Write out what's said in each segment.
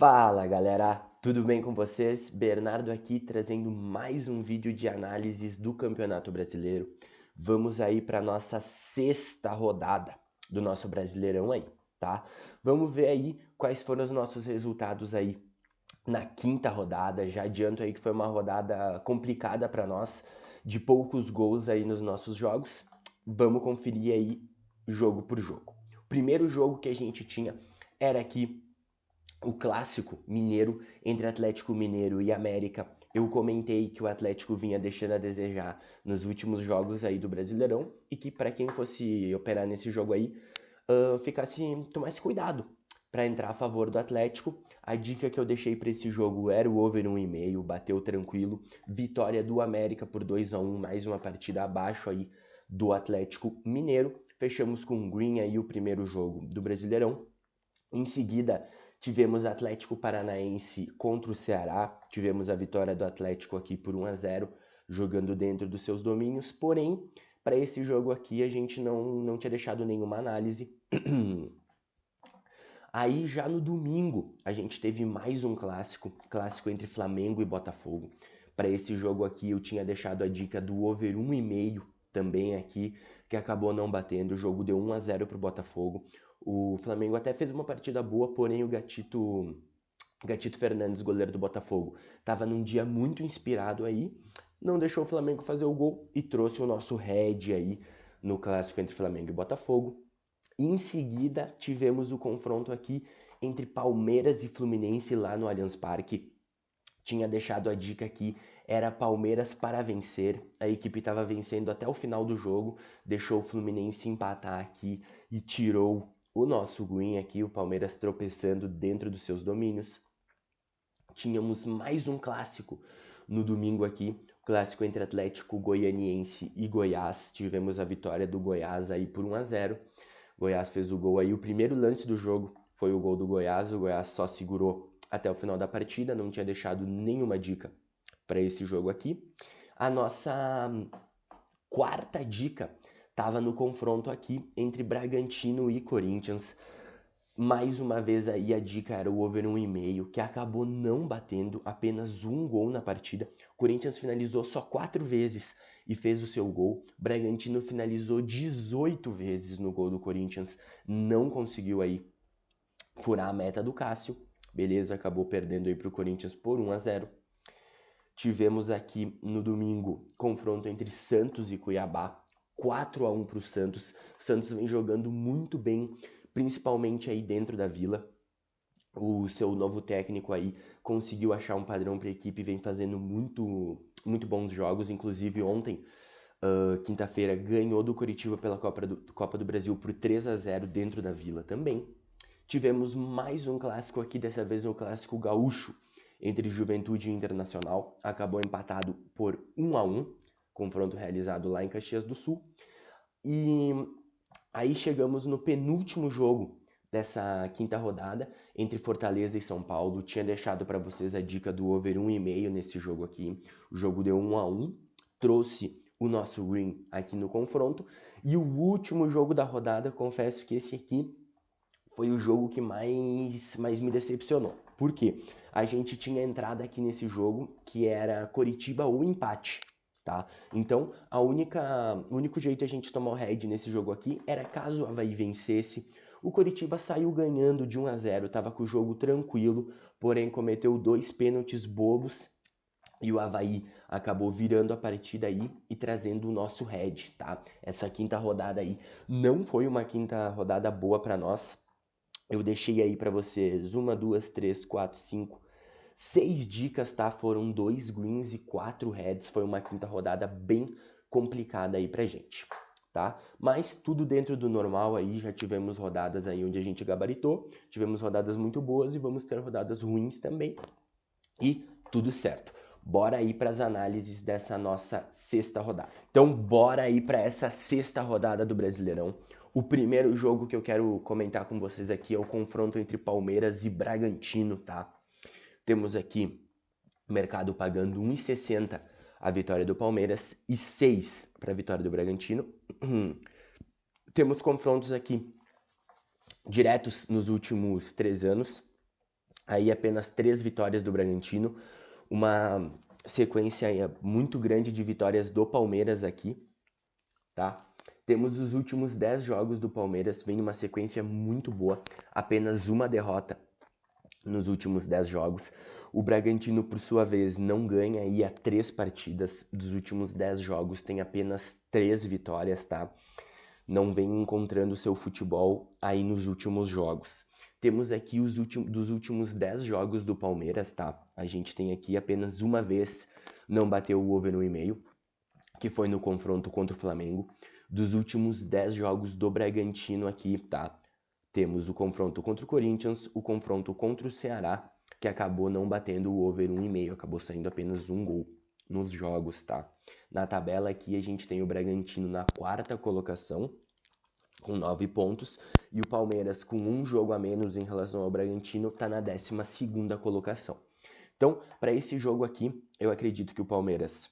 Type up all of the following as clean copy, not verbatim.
Fala galera, tudo bem com vocês? Bernardo aqui trazendo mais um vídeo de análises do Campeonato Brasileiro. Vamos aí para nossa sexta rodada do nosso Brasileirão aí, tá? Vamos ver aí quais foram os nossos resultados aí na quinta rodada. Já adianto aí que foi uma rodada complicada para nós, de poucos gols aí nos nossos jogos. Vamos conferir aí jogo por jogo. O primeiro jogo que a gente tinha era aqui o clássico mineiro entre Atlético Mineiro e América. Eu comentei que o Atlético vinha deixando a desejar nos últimos jogos aí do Brasileirão e que para quem fosse operar nesse jogo aí, tomasse cuidado para entrar a favor do Atlético. A dica que eu deixei para esse jogo era o over 1,5, bateu tranquilo. Vitória do América por 2-1, mais uma partida abaixo aí do Atlético Mineiro. Fechamos com o Green aí o primeiro jogo do Brasileirão. Em seguida, tivemos Atlético Paranaense contra o Ceará. Tivemos a vitória do Atlético aqui por 1-0, jogando dentro dos seus domínios. Porém, para esse jogo aqui, a gente não tinha deixado nenhuma análise. Aí, já no domingo, a gente teve mais um clássico entre Flamengo e Botafogo. Para esse jogo aqui, eu tinha deixado a dica do over 1,5 também aqui, que acabou não batendo. O jogo deu 1-0 para o Botafogo. O Flamengo até fez uma partida boa, porém o Gatito Fernandes, goleiro do Botafogo, estava num dia muito inspirado aí, não deixou o Flamengo fazer o gol e trouxe o nosso head aí no clássico entre Flamengo e Botafogo. Em seguida, tivemos o confronto aqui entre Palmeiras e Fluminense lá no Allianz Parque. Tinha deixado a dica aqui, era Palmeiras para vencer. A equipe estava vencendo até o final do jogo, deixou o Fluminense empatar aqui e tirou o nosso green aqui, o Palmeiras tropeçando dentro dos seus domínios. Tínhamos mais um clássico no domingo aqui, o clássico entre Atlético Goianiense e Goiás. Tivemos a vitória do Goiás aí por 1-0. Goiás fez o gol aí, o primeiro lance do jogo foi o gol do Goiás. O Goiás só segurou até o final da partida, não tinha deixado nenhuma dica para esse jogo aqui. A nossa quarta dica estava no confronto aqui entre Bragantino e Corinthians. Mais uma vez aí a dica era o over 1,5, que acabou não batendo, apenas um gol na partida. O Corinthians finalizou só 4 vezes e fez o seu gol. O Bragantino finalizou 18 vezes no gol do Corinthians, não conseguiu aí furar a meta do Cássio. Beleza, acabou perdendo aí para o Corinthians por 1-0. Tivemos aqui no domingo confronto entre Santos e Cuiabá, 4-1 para o Santos. O Santos vem jogando muito bem, principalmente aí dentro da Vila. O seu novo técnico aí conseguiu achar um padrão para a equipe e vem fazendo muito bons jogos. Inclusive ontem, quinta-feira, ganhou do Coritiba pela Copa do Brasil por 3-0 dentro da Vila também. Tivemos mais um clássico aqui, dessa vez um clássico gaúcho entre Juventude e Internacional. Acabou empatado por 1-1, confronto realizado lá em Caxias do Sul. E aí chegamos no penúltimo jogo dessa quinta rodada entre Fortaleza e São Paulo. Tinha deixado para vocês a dica do over 1,5 nesse jogo aqui. O jogo deu 1-1, trouxe o nosso green aqui no confronto. E o último jogo da rodada, confesso que esse aqui foi o jogo que mais me decepcionou. Por quê? A gente tinha entrada aqui nesse jogo que era Coritiba ou empate, tá? Então, o único jeito de a gente tomar o head nesse jogo aqui era caso o Avaí vencesse. O Coritiba saiu ganhando de 1-0, tava com o jogo tranquilo, porém cometeu 2 pênaltis bobos e o Avaí acabou virando a partida aí e trazendo o nosso head, tá? Essa quinta rodada aí não foi uma quinta rodada boa para nós. Eu deixei aí para vocês 1, 2, 3, 4, 5, 6 dicas, tá? Foram 2 greens e 4 reds. Foi uma quinta rodada bem complicada aí pra gente, tá? Mas tudo dentro do normal aí. Já tivemos rodadas aí onde a gente gabaritou. Tivemos rodadas muito boas e vamos ter rodadas ruins também. E tudo certo. Bora aí para as análises dessa nossa sexta rodada. Então, bora aí para essa sexta rodada do Brasileirão. O primeiro jogo que eu quero comentar com vocês aqui é o confronto entre Palmeiras e Bragantino, tá? Temos aqui o mercado pagando 1,60 a vitória do Palmeiras e 6 para a vitória do Bragantino. Temos confrontos aqui diretos nos últimos 3 anos. aí apenas 3 vitórias do Bragantino, uma sequência muito grande de vitórias do Palmeiras aqui, tá? Temos os últimos 10 jogos do Palmeiras, vem uma sequência muito boa, apenas uma derrota nos últimos 10 jogos. O Bragantino, por sua vez, não ganha aí há 3 partidas dos últimos 10 jogos, tem apenas 3 vitórias, tá? Não vem encontrando seu futebol aí nos últimos jogos. Temos aqui dos últimos 10 jogos do Palmeiras, tá? A gente tem aqui apenas uma vez não bateu o over 1,5, que foi no confronto contra o Flamengo. Dos últimos 10 jogos do Bragantino aqui, tá? Temos o confronto contra o Corinthians, o confronto contra o Ceará, que acabou não batendo o over 1,5, acabou saindo apenas um gol nos jogos, tá? Na tabela aqui a gente tem o Bragantino na 4ª colocação, com 9 pontos, e o Palmeiras, com um jogo a menos em relação ao Bragantino, tá na 12ª colocação. Então, para esse jogo aqui, eu acredito que o Palmeiras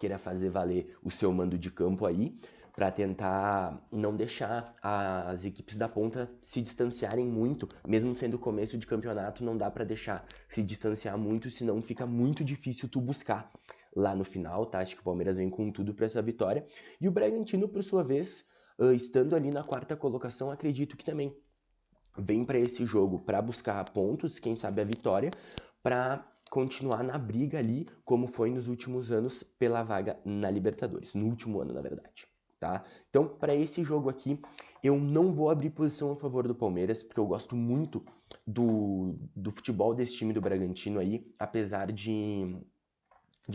queira fazer valer o seu mando de campo aí, para tentar não deixar as equipes da ponta se distanciarem muito, mesmo sendo começo de campeonato, não dá para deixar se distanciar muito, senão fica muito difícil tu buscar lá no final, tá? Acho que o Palmeiras vem com tudo para essa vitória. E o Bragantino, por sua vez, estando ali na 4ª colocação, acredito que também vem para esse jogo para buscar pontos, quem sabe a vitória, para continuar na briga ali, como foi nos últimos anos pela vaga na Libertadores, no último ano, na verdade, tá? Então, para esse jogo aqui, eu não vou abrir posição a favor do Palmeiras, porque eu gosto muito do futebol desse time do Bragantino aí, apesar de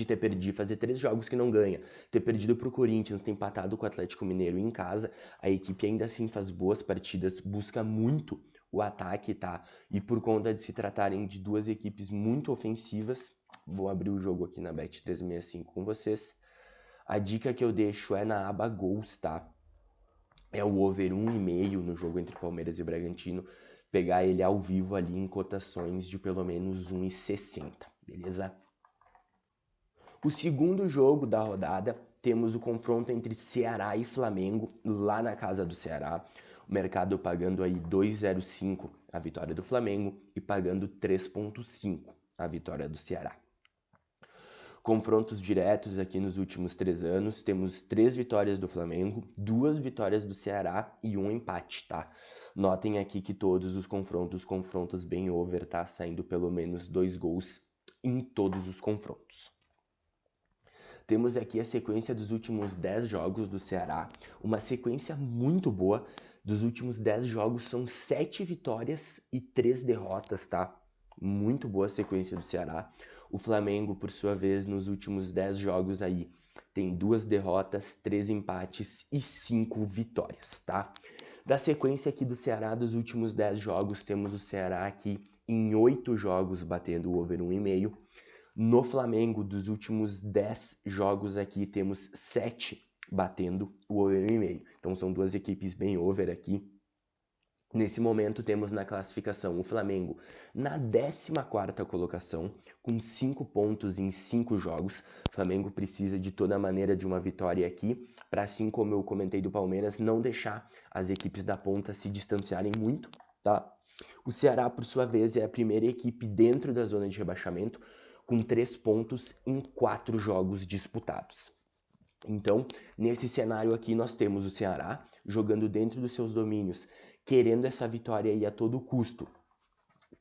ter perdido, fazer 3 jogos que não ganha, ter perdido pro Corinthians, ter empatado com o Atlético Mineiro em casa, a equipe ainda assim faz boas partidas, busca muito o ataque, tá? E por conta de se tratarem de 2 equipes muito ofensivas, vou abrir o jogo aqui na Bet365 com vocês. A dica que eu deixo é na aba gols, tá? É o over 1,5 no jogo entre Palmeiras e Bragantino, pegar ele ao vivo ali em cotações de pelo menos 1,60, beleza? O segundo jogo da rodada, temos o confronto entre Ceará e Flamengo, lá na casa do Ceará. O mercado pagando aí 2,05 a vitória do Flamengo e pagando 3,5 a vitória do Ceará. Confrontos diretos aqui nos últimos 3 anos, temos 3 vitórias do Flamengo, 2 vitórias do Ceará e um empate, tá? Notem aqui que todos os confrontos bem over, tá? Saindo pelo menos 2 gols em todos os confrontos. Temos aqui a sequência dos últimos 10 jogos do Ceará, uma sequência muito boa. Dos últimos 10 jogos são 7 vitórias e 3 derrotas, tá? Muito boa a sequência do Ceará. O Flamengo, por sua vez, nos últimos 10 jogos aí, tem 2 derrotas, 3 empates e 5 vitórias, tá? Da sequência aqui do Ceará, dos últimos 10 jogos, temos o Ceará aqui em 8 jogos batendo o over 1,5. No Flamengo, dos últimos 10 jogos aqui, temos 7 batendo o over 1,5. Então são 2 equipes bem over aqui. Nesse momento temos na classificação o Flamengo na 14ª colocação, com 5 pontos em 5 jogos. O Flamengo precisa de toda maneira de uma vitória aqui, para assim como eu comentei do Palmeiras, não deixar as equipes da ponta se distanciarem muito, tá? O Ceará, por sua vez, é a primeira equipe dentro da zona de rebaixamento, com 3 pontos em 4 jogos disputados. Então, nesse cenário aqui, nós temos o Ceará jogando dentro dos seus domínios, querendo essa vitória aí a todo custo,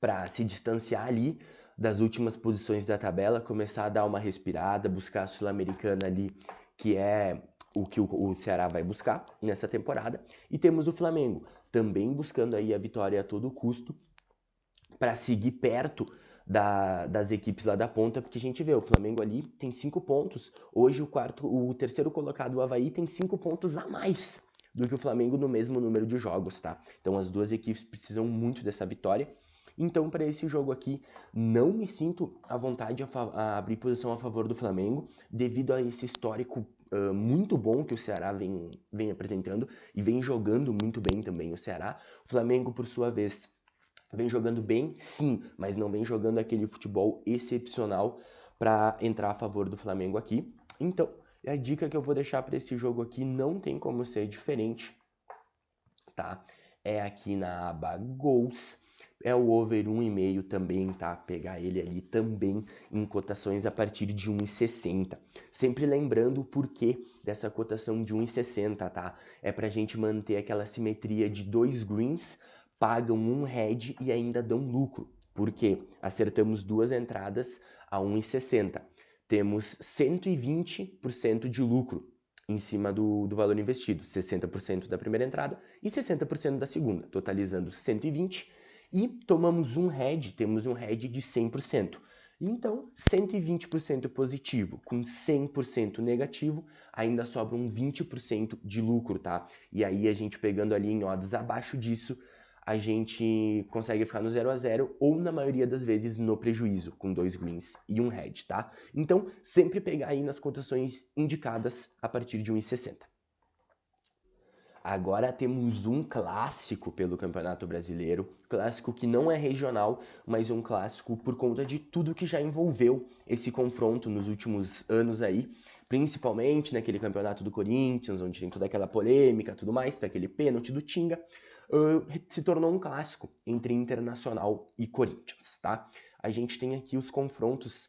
para se distanciar ali das últimas posições da tabela, começar a dar uma respirada, buscar a Sul-Americana ali, que é o que o Ceará vai buscar nessa temporada. E temos o Flamengo, também buscando aí a vitória a todo custo, para seguir perto das equipes lá da ponta, porque a gente vê, o Flamengo ali tem 5 pontos, hoje o terceiro colocado, o Avaí, tem 5 pontos a mais do que o Flamengo no mesmo número de jogos, tá? Então as 2 equipes precisam muito dessa vitória. Então, para esse jogo aqui, não me sinto à vontade a abrir posição a favor do Flamengo, devido a esse histórico muito bom que o Ceará vem apresentando e vem jogando muito bem também o Ceará. O Flamengo, por sua vez, vem jogando bem, sim, mas não vem jogando aquele futebol excepcional para entrar a favor do Flamengo aqui. Então, a dica que eu vou deixar para esse jogo aqui não tem como ser diferente, tá? É aqui na aba Gols. é o over 1,5 também, tá? Pegar ele ali também em cotações a partir de 1,60. Sempre lembrando o porquê dessa cotação de 1,60, tá? É pra gente manter aquela simetria de 2 greens, pagam um red e ainda dão lucro. Por quê? Acertamos duas entradas a 1,60. Temos 120% de lucro em cima do valor investido, 60% da primeira entrada e 60% da segunda, totalizando 120, e tomamos um head, temos um head de 100%. Então, 120% positivo com 100% negativo, ainda sobra um 20% de lucro, tá? E aí a gente pegando ali em odds abaixo disso, a gente consegue ficar no 0-0 ou, na maioria das vezes, no prejuízo, com 2 greens e um red, tá? Então, sempre pegar aí nas cotações indicadas a partir de 1,60. Agora temos um clássico pelo Campeonato Brasileiro, clássico que não é regional, mas um clássico por conta de tudo que já envolveu esse confronto nos últimos anos aí, principalmente naquele campeonato do Corinthians, onde tem toda aquela polêmica, tudo mais, daquele pênalti do Tinga, se tornou um clássico entre Internacional e Corinthians, tá? A gente tem aqui os confrontos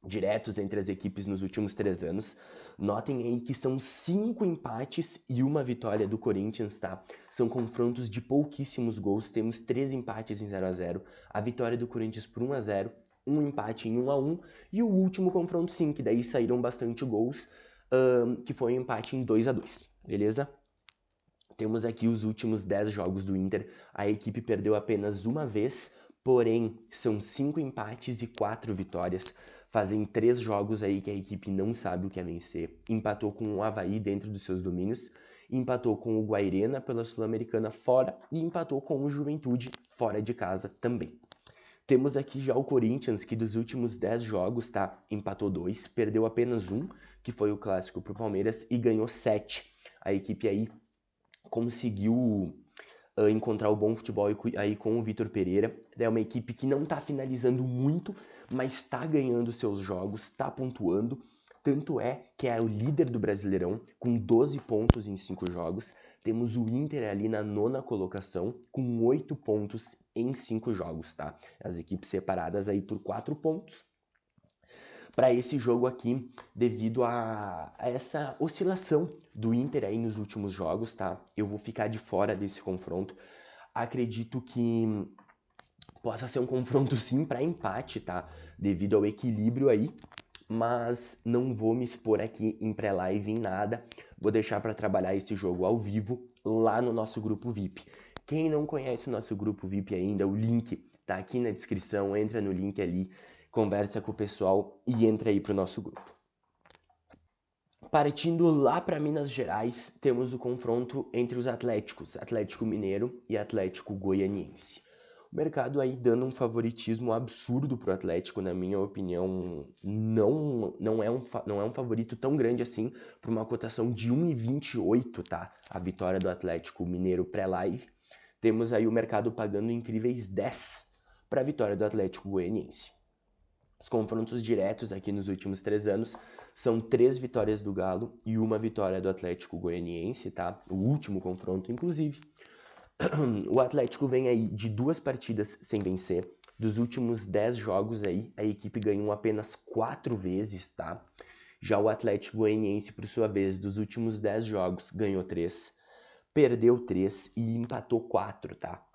diretos entre as equipes nos últimos 3 anos. Notem aí que são 5 empates e uma vitória do Corinthians, tá? São confrontos de pouquíssimos gols, temos 3 empates em 0-0, a vitória do Corinthians por 1-0, um empate em 1-1 e o último confronto sim, que daí saíram bastante gols, que foi um empate em 2-2, beleza? Temos aqui os últimos 10 jogos do Inter, a equipe perdeu apenas uma vez, porém são 5 empates e 4 vitórias. Fazem 3 jogos aí que a equipe não sabe o que é vencer. Empatou com o Avaí dentro dos seus domínios, empatou com o Guairena pela Sul-Americana fora e empatou com o Juventude fora de casa também. Temos aqui já o Corinthians, que dos últimos 10 jogos, tá? Empatou 2, perdeu apenas um, que foi o clássico pro Palmeiras, e ganhou 7. A equipe aí conseguiu encontrar o bom futebol aí com o Vitor Pereira. É uma equipe que não está finalizando muito, mas está ganhando seus jogos, está pontuando. Tanto é que é o líder do Brasileirão, com 12 pontos em 5 jogos. Temos o Inter ali na 9ª colocação, com 8 pontos em 5 jogos, tá? As equipes separadas aí por 4 pontos. Para esse jogo aqui, devido a essa oscilação do Inter aí nos últimos jogos, tá? Eu vou ficar de fora desse confronto. Acredito que possa ser um confronto sim para empate, tá? Devido ao equilíbrio aí, mas não vou me expor aqui em pré-live em nada. Vou deixar para trabalhar esse jogo ao vivo lá no nosso grupo VIP. Quem não conhece o nosso grupo VIP ainda, o link tá aqui na descrição, entra no link ali, conversa com o pessoal e entra aí pro nosso grupo. Partindo lá para Minas Gerais, temos o confronto entre os Atléticos, Atlético Mineiro e Atlético Goianiense. O mercado aí dando um favoritismo absurdo pro Atlético, na minha opinião, não é um favorito tão grande assim, por uma cotação de 1,28, tá? A vitória do Atlético Mineiro pré-live. Temos aí o mercado pagando incríveis 10 para a vitória do Atlético Goianiense. Os confrontos diretos aqui nos últimos 3 anos são 3 vitórias do Galo e uma vitória do Atlético Goianiense, tá? O último confronto, inclusive. O Atlético vem aí de 2 partidas sem vencer. Dos últimos 10 jogos aí, a equipe ganhou apenas 4 vezes, tá? Já o Atlético Goianiense, por sua vez, dos últimos 10 jogos, ganhou 3, perdeu 3 e empatou 4, tá?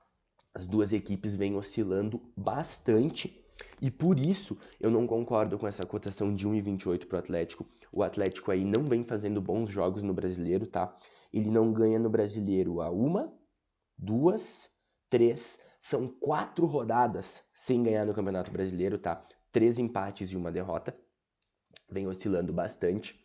As duas equipes vêm oscilando bastante e por isso eu não concordo com essa cotação de 1,28 para o Atlético. O Atlético aí não vem fazendo bons jogos no Brasileiro, tá? Ele não ganha no Brasileiro há 1, 2, 3, são 4 rodadas sem ganhar no Campeonato Brasileiro, tá? 3 empates e uma derrota. Vem oscilando bastante.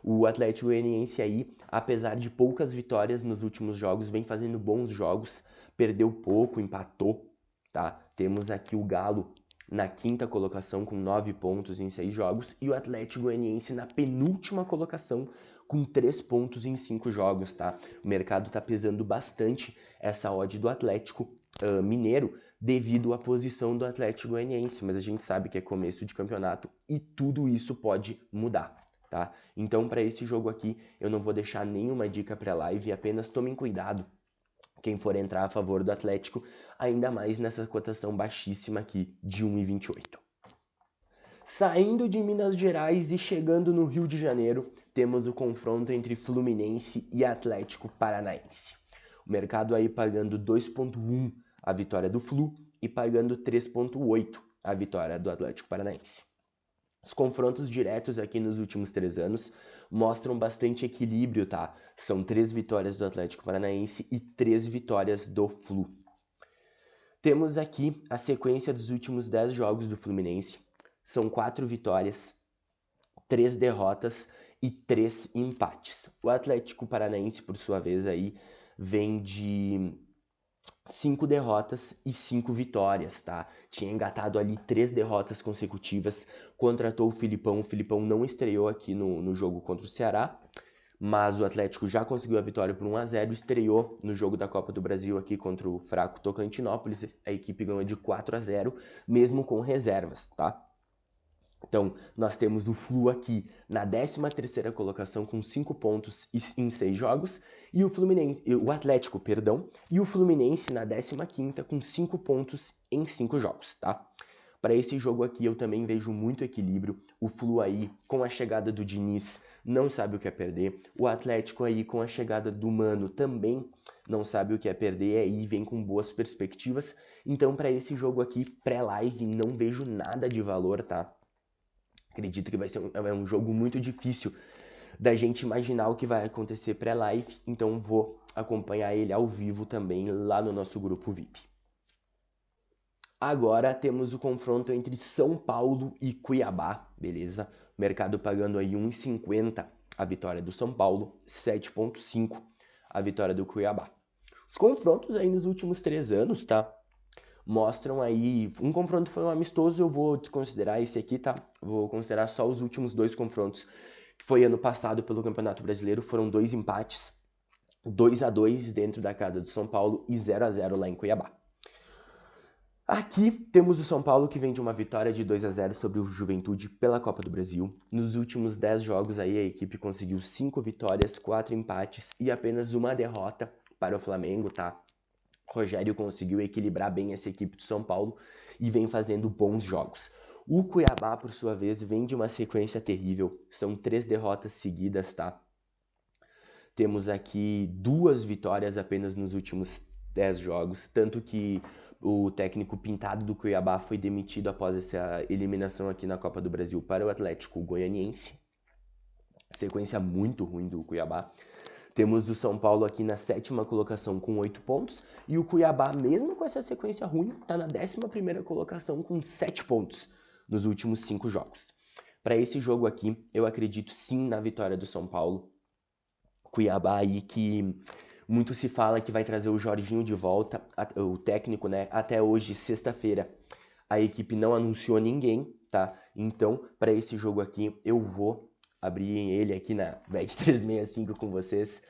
O Atlético Goianiense aí, apesar de poucas vitórias nos últimos jogos, vem fazendo bons jogos, perdeu pouco, empatou, tá? Temos aqui o Galo na 5ª colocação com 9 pontos em 6 jogos e o Atlético Goianiense na penúltima colocação com 3 pontos em 5 jogos, tá? O mercado tá pesando bastante essa odd do Atlético Mineiro devido à posição do Atlético Goianiense, mas a gente sabe que é começo de campeonato e tudo isso pode mudar. Tá? Então, para esse jogo aqui, eu não vou deixar nenhuma dica pré-live, apenas tomem cuidado quem for entrar a favor do Atlético, ainda mais nessa cotação baixíssima aqui de 1,28. Saindo de Minas Gerais e chegando no Rio de Janeiro, temos o confronto entre Fluminense e Atlético Paranaense. O mercado aí pagando 2,1 a vitória do Flu e pagando 3,8 a vitória do Atlético Paranaense. Os confrontos diretos aqui nos últimos 3 anos mostram bastante equilíbrio, tá? São 3 vitórias do Atlético Paranaense e 3 vitórias do Flu. Temos aqui a sequência dos últimos 10 jogos do Fluminense. São 4 vitórias, 3 derrotas e 3 empates. O Atlético Paranaense, por sua vez, aí vem de 5 derrotas e 5 vitórias, tá? Tinha engatado ali 3 derrotas consecutivas, contratou o Filipão não estreou aqui no jogo contra o Ceará, mas o Atlético já conseguiu a vitória por 1-0, estreou no jogo da Copa do Brasil aqui contra o fraco Tocantinópolis, a equipe ganhou de 4-0, mesmo com reservas, tá? Então, nós temos o Flu aqui na 13ª colocação com 5 pontos em 6 jogos e o Atlético, e o Fluminense na 15ª com 5 pontos em 5 jogos, tá? Para esse jogo aqui eu também vejo muito equilíbrio. O Flu aí, com a chegada do Diniz, não sabe o que é perder. O Atlético aí, com a chegada do Mano, também não sabe o que é perder, aí vem com boas perspectivas. Então, para esse jogo aqui, pré-live, não vejo nada de valor, tá? Acredito que vai ser um jogo muito difícil da gente imaginar o que vai acontecer pré-live, então vou acompanhar ele ao vivo também lá no nosso grupo VIP. Agora temos o confronto entre São Paulo e Cuiabá, beleza? O mercado pagando aí 1,50 a vitória do São Paulo, 7,5 a vitória do Cuiabá. Os confrontos aí nos últimos 3 anos, tá? Mostram aí, um confronto foi um amistoso, eu vou desconsiderar esse aqui, tá? Vou considerar só os últimos 2 confrontos, que foi ano passado pelo Campeonato Brasileiro, foram 2 empates, 2-2 dentro da casa do São Paulo e 0-0 lá em Cuiabá. Aqui temos o São Paulo que vem de uma vitória de 2-0 sobre o Juventude pela Copa do Brasil. Nos últimos 10 jogos aí a equipe conseguiu 5 vitórias, 4 empates e apenas uma derrota para o Flamengo, tá? Rogério conseguiu equilibrar bem essa equipe do São Paulo e vem fazendo bons jogos. O Cuiabá, por sua vez, vem de uma sequência terrível. São 3 derrotas seguidas, tá? Temos aqui 2 vitórias apenas nos últimos 10 jogos, tanto que o técnico Pintado do Cuiabá foi demitido após essa eliminação aqui na Copa do Brasil para o Atlético Goianiense. Sequência muito ruim do Cuiabá. Temos o São Paulo aqui na 7ª colocação com 8 pontos e o Cuiabá, mesmo com essa sequência ruim, está na 11ª colocação com 7 pontos nos últimos 5 jogos. Para esse jogo aqui, eu acredito sim na vitória do São Paulo. Cuiabá aí que muito se fala que vai trazer o Jorginho de volta, o técnico, né? Até hoje, sexta-feira, a equipe não anunciou ninguém, tá? Então, para esse jogo aqui, eu vou abrir ele aqui na Bet365 com vocês.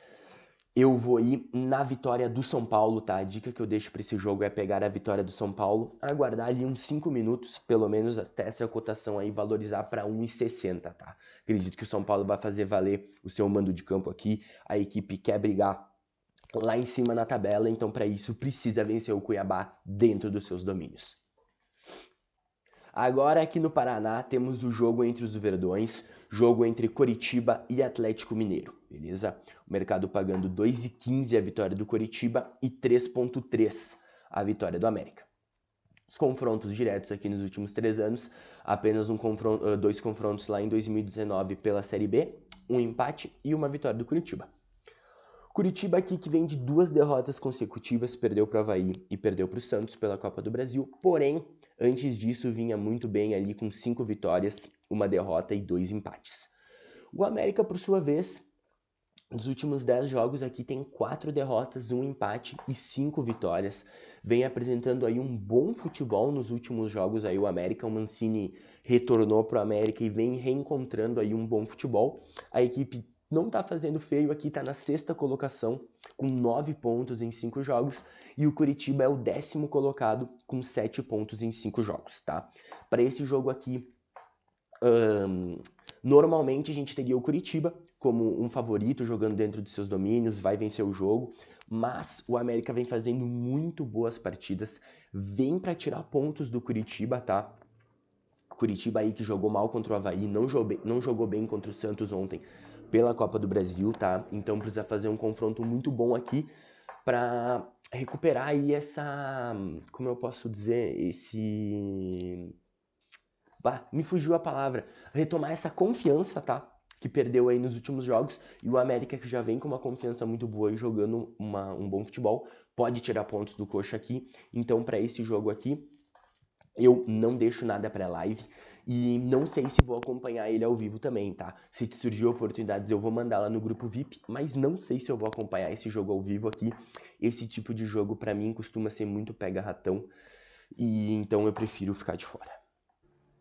Eu vou ir na vitória do São Paulo, tá? A dica que eu deixo para esse jogo é pegar a vitória do São Paulo, aguardar ali uns 5 minutos, pelo menos até essa cotação aí valorizar para 1,60, tá? Acredito que o São Paulo vai fazer valer o seu mando de campo aqui, a equipe quer brigar lá em cima na tabela, então para isso precisa vencer o Cuiabá dentro dos seus domínios. Agora aqui no Paraná temos o jogo entre os Verdões, jogo entre Coritiba e Atlético Mineiro, beleza? O mercado pagando 2,15 a vitória do Coritiba e 3,3 a vitória do América. Os confrontos diretos aqui nos últimos 3 anos, apenas 2 confrontos lá em 2019 pela Série B, um empate e uma vitória do Coritiba. Curitiba aqui que vem de 2 derrotas consecutivas, perdeu para o Avaí e perdeu para o Santos pela Copa do Brasil, porém, antes disso vinha muito bem ali com 5 vitórias, uma derrota e 2 empates. O América, por sua vez, nos últimos 10 jogos aqui tem 4 derrotas, 1 empate e 5 vitórias, vem apresentando aí um bom futebol nos últimos jogos aí o América, o Mancini retornou para o América e vem reencontrando aí um bom futebol, a equipe não tá fazendo feio aqui, tá na 6ª colocação com 9 pontos em 5 jogos e o Curitiba é o 10º colocado com 7 pontos em 5 jogos, tá? Para esse jogo aqui, Normalmente a gente teria o Curitiba como um favorito, jogando dentro de seus domínios, vai vencer o jogo, mas o América vem fazendo muito boas partidas, vem para tirar pontos do Curitiba, tá? Curitiba aí que jogou mal contra o Avaí, não jogou bem contra o Santos ontem pela Copa do Brasil, tá? Então precisa fazer um confronto muito bom aqui para recuperar aí essa, como eu posso dizer, me fugiu a palavra, retomar essa confiança, tá? Que perdeu aí nos últimos jogos, e o América que já vem com uma confiança muito boa e jogando um bom futebol, pode tirar pontos do Coxa aqui. Então para esse jogo aqui, eu não deixo nada pré-live e não sei se vou acompanhar ele ao vivo também, tá? Se surgir oportunidades eu vou mandar lá no grupo VIP, mas não sei se eu vou acompanhar esse jogo ao vivo aqui. Esse tipo de jogo pra mim costuma ser muito pega-ratão e então eu prefiro ficar de fora.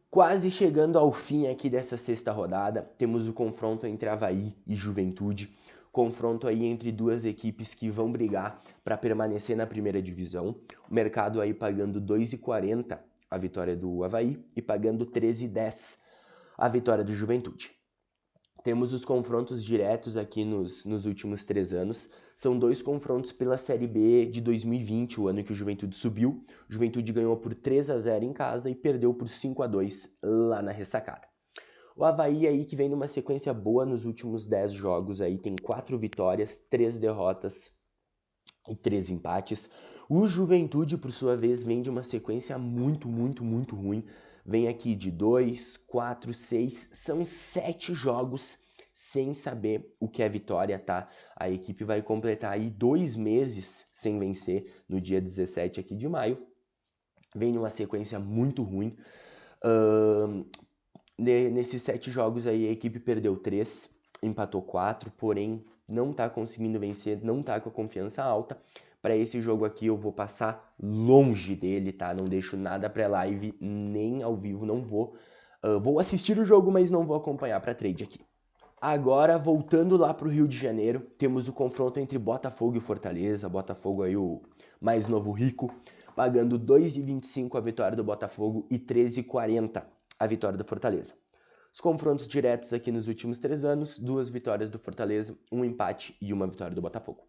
Quase chegando ao fim aqui dessa sexta rodada, temos o confronto entre Avaí e Juventude. Confronto aí entre duas equipes que vão brigar para permanecer na primeira divisão. O mercado aí pagando 2,40 a vitória do Avaí e pagando 13,10 a vitória do Juventude. Temos os confrontos diretos aqui nos últimos 3 anos. São 2 confrontos pela Série B de 2020, o ano que o Juventude subiu. O Juventude ganhou por 3-0 em casa e perdeu por 5-2 lá na ressacada. O Avaí aí que vem numa sequência boa nos últimos 10 jogos aí, tem 4 vitórias, 3 derrotas e 3 empates. O Juventude, por sua vez, vem de uma sequência muito ruim. Vem aqui de 2, 4, 6, são 7 jogos sem saber o que é vitória, tá? A equipe vai completar aí 2 meses sem vencer no dia 17 aqui de maio. Vem numa sequência muito ruim. Nesses 7 jogos aí a equipe perdeu 3, empatou 4, porém não tá conseguindo vencer, não tá com a confiança alta. Para esse jogo aqui eu vou passar longe dele, tá? Não deixo nada pré-live, nem ao vivo, não vou. Vou assistir o jogo, mas não vou acompanhar para trade aqui. Agora, voltando lá pro Rio de Janeiro, temos o confronto entre Botafogo e Fortaleza. Botafogo aí o mais novo rico, pagando 2,25 a vitória do Botafogo e 13,40 a vitória do Fortaleza. Os confrontos diretos aqui nos últimos 3 anos, 2 vitórias do Fortaleza, 1 empate e 1 vitória do Botafogo.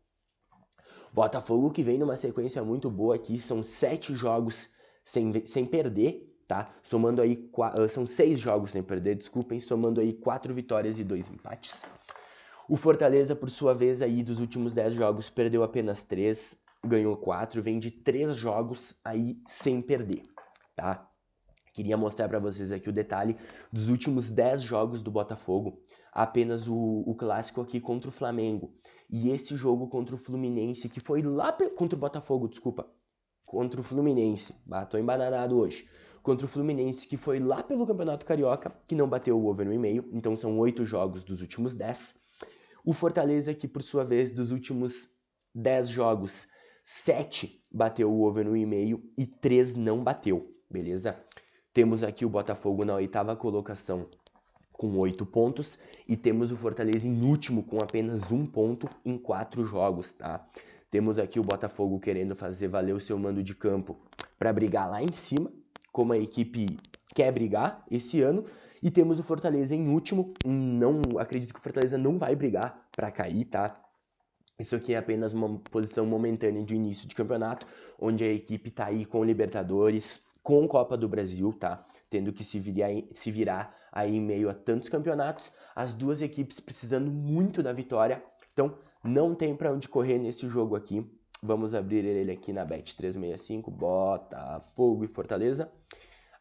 Botafogo que vem numa sequência muito boa aqui, são 7 jogos sem perder, tá? Somando aí, são 6 jogos sem perder, desculpem, somando aí 4 vitórias e 2 empates. O Fortaleza, por sua vez, aí dos últimos 10 jogos, perdeu apenas 3, ganhou 4, vem de 3 jogos aí sem perder, tá? Queria mostrar para vocês aqui o detalhe dos últimos 10 jogos do Botafogo, apenas o clássico aqui contra o Flamengo. E esse jogo contra o Fluminense, que foi lá contra o Botafogo, desculpa, contra o Fluminense, tô embananado hoje, contra o Fluminense, que foi lá pelo Campeonato Carioca, que não bateu o over 1,5, então são 8 jogos dos últimos 10. O Fortaleza, que por sua vez, dos últimos 10 jogos, 7 bateu o over 1,5 e 3 não bateu, beleza? Temos aqui o Botafogo na 8ª colocação com 8 pontos e temos o Fortaleza em último com apenas 1 ponto em 4 jogos, tá? Temos aqui o Botafogo querendo fazer valer o seu mando de campo para brigar lá em cima, como a equipe quer brigar esse ano, e temos o Fortaleza em último. Não acredito que o Fortaleza não vai brigar para cair, tá? Isso aqui é apenas uma posição momentânea de início de campeonato, onde a equipe tá aí com Libertadores, com Copa do Brasil, tá? Tendo que se virar aí em meio a tantos campeonatos, as duas equipes precisando muito da vitória, então não tem para onde correr nesse jogo aqui. Vamos abrir ele aqui na Bet365, Botafogo e Fortaleza.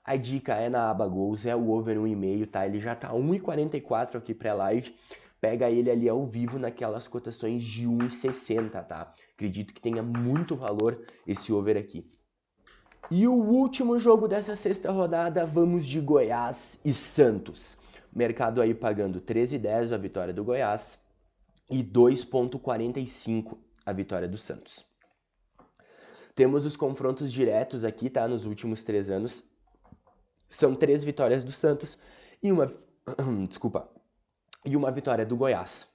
A dica é na aba gols, é o over 1,5, tá? Ele já tá 1,44 aqui pré-live. Pega ele ali ao vivo naquelas cotações de 1,60, tá? Acredito que tenha muito valor esse over aqui. E o último jogo dessa sexta rodada, vamos de Goiás e Santos. Mercado aí pagando 13,10 a vitória do Goiás e 2,45 a vitória do Santos. Temos os confrontos diretos aqui, tá? Nos últimos 3 anos. São 3 vitórias do Santos e uma vitória do Goiás.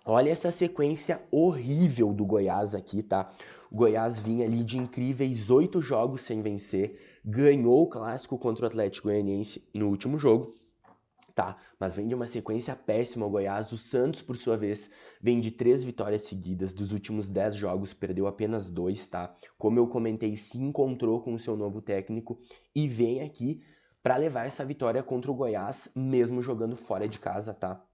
Olha essa sequência horrível do Goiás aqui, tá? O Goiás vinha ali de incríveis 8 jogos sem vencer, ganhou o clássico contra o Atlético Goianiense no último jogo tá? Mas vem de uma sequência péssima o Goiás. O Santos, por sua vez, vem de 3 vitórias seguidas. Dos últimos 10 jogos, perdeu apenas 2, tá? Como eu comentei, se encontrou com o seu novo técnico e vem aqui para levar essa vitória contra o Goiás, mesmo jogando fora de casa, tá?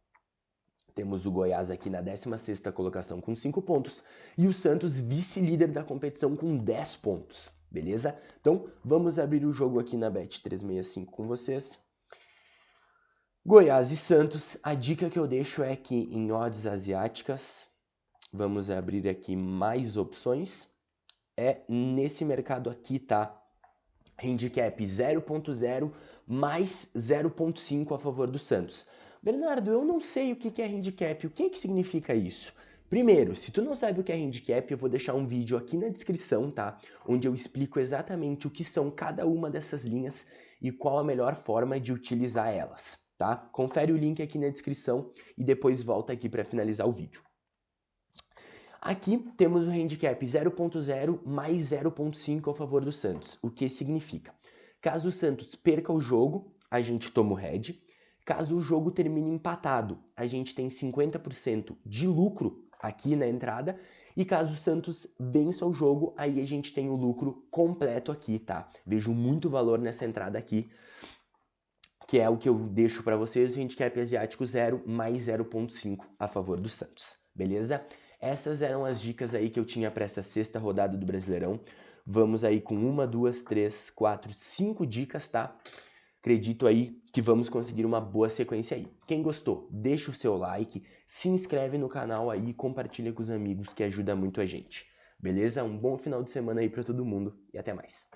Temos o Goiás aqui na 16ª colocação com 5 pontos e o Santos vice-líder da competição com 10 pontos, beleza? Então, vamos abrir o jogo aqui na Bet365 com vocês. Goiás e Santos, a dica que eu deixo é que em odds asiáticas, vamos abrir aqui mais opções, é nesse mercado aqui, tá? Handicap 0.0 mais 0.5 a favor do Santos. Bernardo, eu não sei o que é handicap, o que significa isso? Primeiro, se tu não sabe o que é handicap, eu vou deixar um vídeo aqui na descrição, tá? Onde eu explico exatamente o que são cada uma dessas linhas e qual a melhor forma de utilizar elas, tá? Confere o link aqui na descrição e depois volta aqui para finalizar o vídeo. Aqui temos o handicap 0.0 mais 0.5 a favor do Santos, o que significa? Caso o Santos perca o jogo, a gente toma o head. Caso o jogo termine empatado, a gente tem 50% de lucro aqui na entrada. E caso o Santos vença o jogo, aí a gente tem o lucro completo aqui, tá? Vejo muito valor nessa entrada aqui, que é o que eu deixo para vocês, o handicap asiático 0 mais 0.5 a favor do Santos, beleza? Essas eram as dicas aí que eu tinha para essa 6ª rodada do Brasileirão. Vamos aí com 1, 2, 3, 4, 5 dicas, tá? Acredito aí que vamos conseguir uma boa sequência aí. Quem gostou, deixa o seu like, se inscreve no canal aí e compartilha com os amigos que ajuda muito a gente. Beleza? Um bom final de semana aí para todo mundo e até mais.